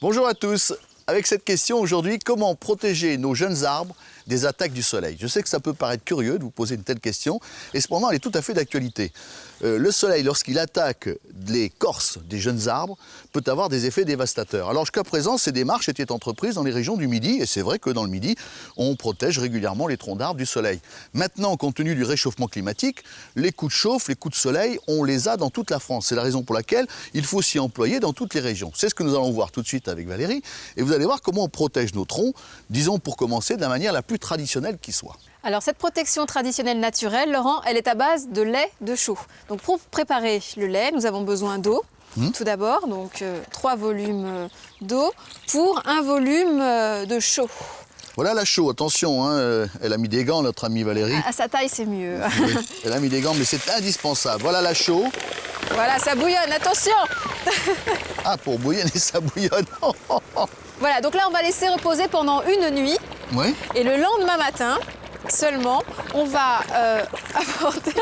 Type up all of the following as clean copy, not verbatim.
Bonjour à tous. Avec cette question aujourd'hui, comment protéger nos jeunes arbres des attaques du soleil? Je sais que ça peut paraître curieux de vous poser une telle question, et cependant elle est tout à fait d'actualité. Le soleil, lorsqu'il attaque l'écorce des jeunes arbres, peut avoir des effets dévastateurs. Alors jusqu'à présent, ces démarches étaient entreprises dans les régions du Midi, et c'est vrai que dans le Midi, on protège régulièrement les troncs d'arbres du soleil. Maintenant, compte tenu du réchauffement climatique, les coups de chauffe, les coups de soleil, on les a dans toute la France. C'est la raison pour laquelle il faut s'y employer dans toutes les régions. C'est ce que nous allons voir tout de suite avec Valérie, et vous allez voir comment on protège nos troncs, disons pour commencer, de la manière la plus traditionnelle qui soit. Alors cette protection traditionnelle naturelle, Laurent, elle est à base de lait de chaux. Donc pour préparer le lait, nous avons besoin d'eau. Tout d'abord, donc 3 volumes d'eau pour 1 volume de chaux. Voilà la chaux, attention, hein, elle a mis des gants, notre amie Valérie. À sa taille, c'est mieux. Oui, elle a mis des gants, mais c'est indispensable. Voilà la chaux. Voilà, ça bouillonne, attention. Ah, pour bouillonner, ça bouillonne. Voilà, donc là, on va laisser reposer pendant une nuit. Oui. Et le lendemain matin, seulement, on va apporter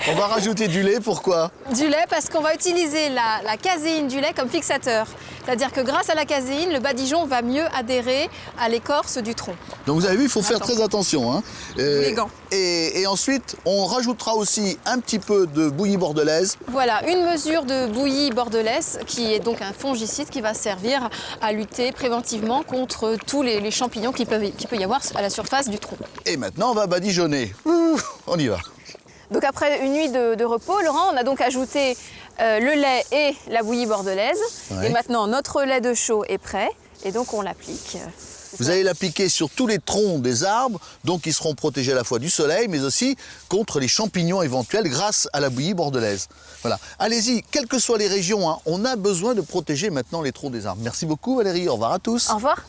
On va rajouter du lait, pourquoi? du lait parce qu'on va utiliser la caséine du lait comme fixateur. C'est-à-dire que grâce à la caséine, le badigeon va mieux adhérer à l'écorce du tronc. Donc vous avez vu, il faut faire très attention. Hein. Les gants. Et ensuite, on rajoutera aussi un petit peu de bouillie bordelaise. Voilà, une mesure de bouillie bordelaise qui est donc un fongicide qui va servir à lutter préventivement contre tous les champignons qu'il peut y avoir à la surface du tronc. Et maintenant, on va badigeonner. Ouh, on y va. Donc après une nuit de repos, Laurent, on a donc ajouté le lait et la bouillie bordelaise. Ouais. Et maintenant, notre lait de chaux est prêt et donc on l'applique. Vous allez l'appliquer sur tous les troncs des arbres, donc ils seront protégés à la fois du soleil, mais aussi contre les champignons éventuels grâce à la bouillie bordelaise. Voilà. Allez-y, quelles que soient les régions, hein, on a besoin de protéger maintenant les troncs des arbres. Merci beaucoup Valérie, au revoir à tous. Au revoir.